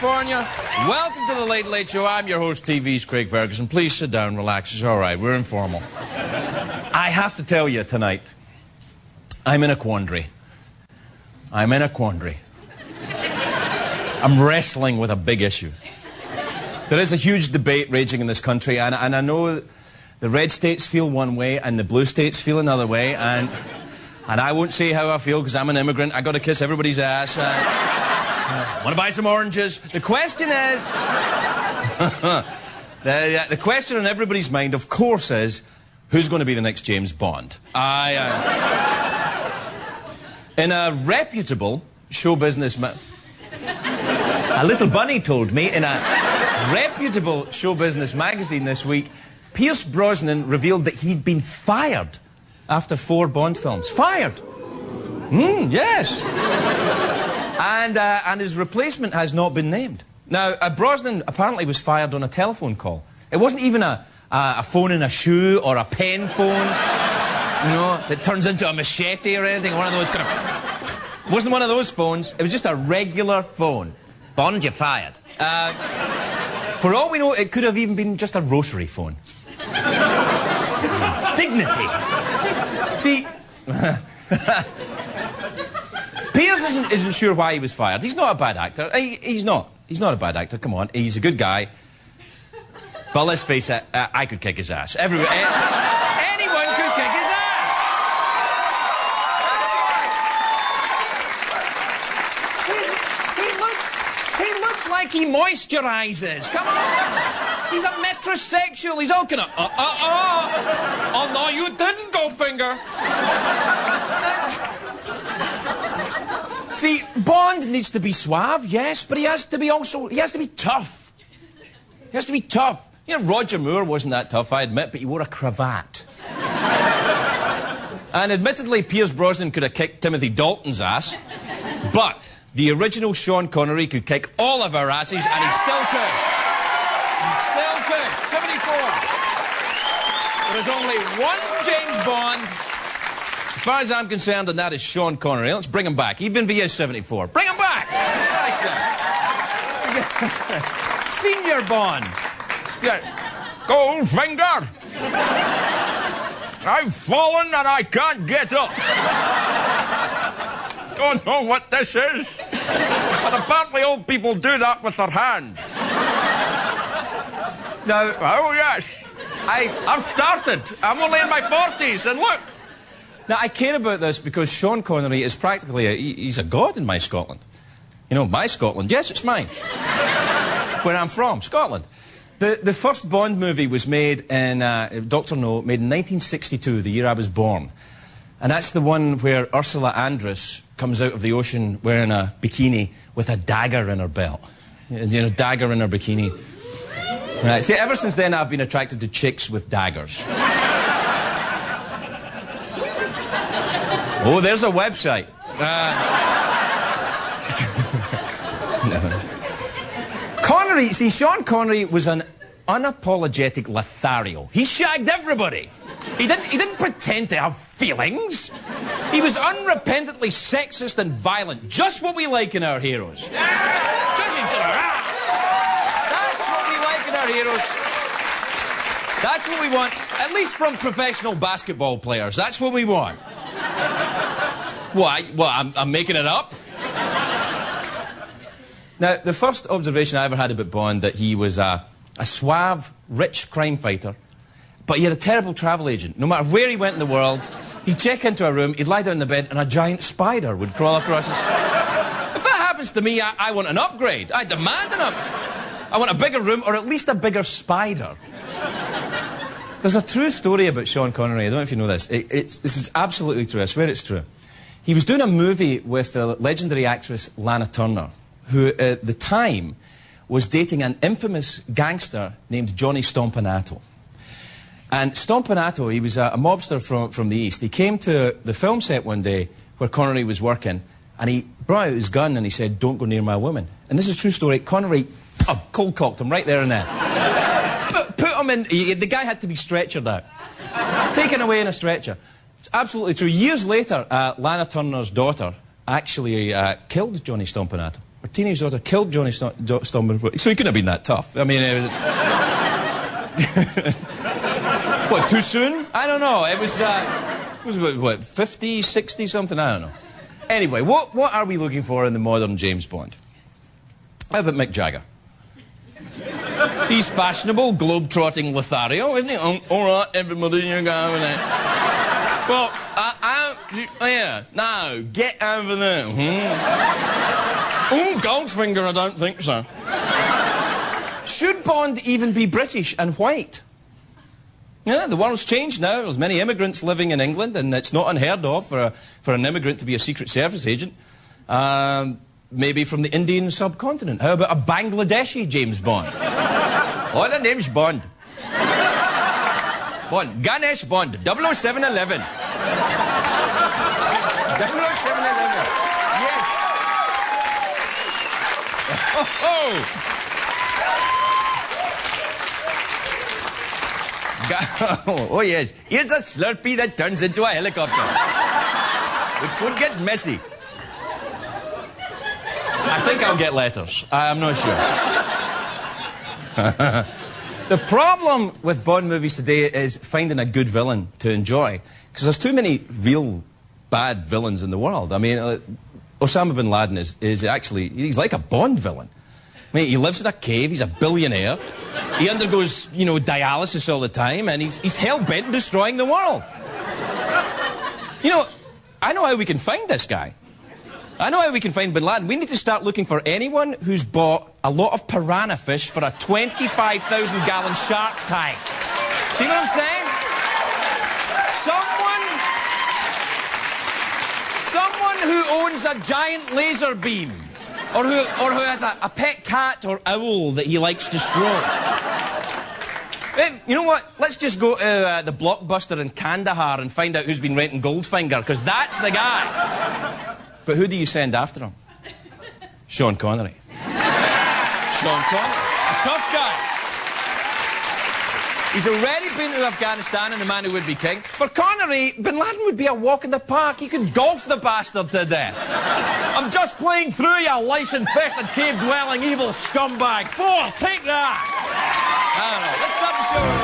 California. Welcome to the Late Late Show. I'm your host, TV's Craig Ferguson. Please sit down, relax. It's all right. We're informal. I have to tell you tonight, I'm in a quandary. I'm in a quandary. I'm wrestling with a big issue. There is a huge debate raging in this country, and I know the red states feel one way and the blue states feel another way, and I won't say how I feel because I'm an immigrant. I got to kiss everybody's ass. Want to buy some oranges? The question is... the question on everybody's mind, of course, is who's going to be the next James Bond? In a reputable show business... A little bunny told me, in a reputable show business magazine this week, Pierce Brosnan revealed that he'd been fired after 4 Bond films. Fired! Yes. And his replacement has not been named. Now, Brosnan apparently was fired on a telephone call. It wasn't even a phone in a shoe or a pen phone, you know, that turns into a machete or anything. One of those kind of... It wasn't one of those phones. It was just a regular phone. Bond, you're fired. For all we know, it could have even been just a rotary phone. Dignity. See... Pierce isn't sure why he was fired. He's not a bad actor. He's not. He's not a bad actor. Come on. He's a good guy. But let's face it, I could kick his ass. Anyone could kick his ass. He looks like he moisturizes. Come on. He's a metrosexual. He's all kind of, Oh, no, you didn't, Goldfinger. See, Bond needs to be suave, yes, but he has to be tough. He has to be tough. You know, Roger Moore wasn't that tough, I admit, but he wore a cravat. And admittedly, Pierce Brosnan could have kicked Timothy Dalton's ass, but the original Sean Connery could kick all of our asses, and he still could. He still could. 74. There is only one James Bond. As far as I'm concerned, and that is Sean Connery. Let's bring him back, even if he is 74. Bring him back! That's what I said. Senior Bond. Goldfinger! I've fallen and I can't get up. Don't know what this is, but apparently old people do that with their hands. Now, oh yes, I've started. I'm only in my 40s, and look. Now, I care about this because Sean Connery is practically he's a god in my Scotland. You know, my Scotland. Yes, it's mine. Where I'm from, Scotland. The first Bond movie was made in, Dr. No, made in 1962, the year I was born. And that's the one where Ursula Andress comes out of the ocean wearing a bikini with a dagger in her belt. You know, dagger in her bikini. Right. See, ever since then, I've been attracted to chicks with daggers. Oh, there's a website. No. Connery, see, Sean Connery was an unapologetic Lothario. He shagged everybody. He didn't pretend to have feelings. He was unrepentantly sexist and violent. Just what we like in our heroes. That's what we like in our heroes. That's what we want, at least from professional basketball players. That's what we want. I'm making it up? Now, the first observation I ever had about Bond, that he was a suave, rich crime fighter, but he had a terrible travel agent. No matter where he went in the world, he'd check into a room, he'd lie down in the bed, and a giant spider would crawl across his... If that happens to me, I want an upgrade. I demand an upgrade. I want a bigger room, or at least a bigger spider. There's a true story about Sean Connery. I don't know if you know this. This is absolutely true. I swear it's true. He was doing a movie with the legendary actress Lana Turner, who at the time was dating an infamous gangster named Johnny Stompanato. And Stompanato, he was a mobster from the East. He came to the film set one day where Connery was working, and he brought out his gun and he said, "Don't go near my woman." And this is a true story. Connery cold-cocked him right there and then. Put him in... The guy had to be stretchered out. Taken away in a stretcher. It's absolutely true. Years later, Lana Turner's daughter actually killed Johnny Stompanato. Her teenage daughter killed Johnny Stormberg. So he couldn't have been that tough. I mean, it was... What, too soon? I don't know. It was what, 50, 60 something? I don't know. Anyway, what are we looking for in the modern James Bond? How about Mick Jagger? He's fashionable, globe-trotting Lothario, isn't he? All right, everybody, you're going there. Well, yeah, now, get over there. Goldfinger, I don't think so. Should Bond even be British and white? Yeah, the world's changed now. There's many immigrants living in England, and it's not unheard of for an immigrant to be a Secret Service agent. Maybe from the Indian subcontinent. How about a Bangladeshi James Bond? Oh, the name's Bond. Bond. Ganesh Bond. 00711. 00711. Yes. Oh, yes. Here's a Slurpee that turns into a helicopter. It could get messy. I think I'll get letters. I'm not sure. The problem with Bond movies today is finding a good villain to enjoy. Because there's too many real bad villains in the world. I mean, Osama bin Laden is actually, he's like a Bond villain. I mean, he lives in a cave, he's a billionaire. He undergoes, you know, dialysis all the time, and he's hell-bent on destroying the world. You know, I know how we can find this guy. I know how we can find bin Laden. We need to start looking for anyone who's bought a lot of piranha fish for a 25,000-gallon shark tank. See what I'm saying? Someone who owns a giant laser beam. Or who has a pet cat or owl that he likes to stroke. You know what? Let's just go to the Blockbuster in Kandahar and find out who's been renting Goldfinger, because that's the guy. But who do you send after him? Sean Connery. Sean Connery. A tough guy. He's already been to Afghanistan and the man who would be king. For Connery, bin Laden would be a walk in the park. He could golf the bastard to death. I'm just playing through you, lice-infested, cave-dwelling, evil scumbag. Take that! I don't know. Let's start the show.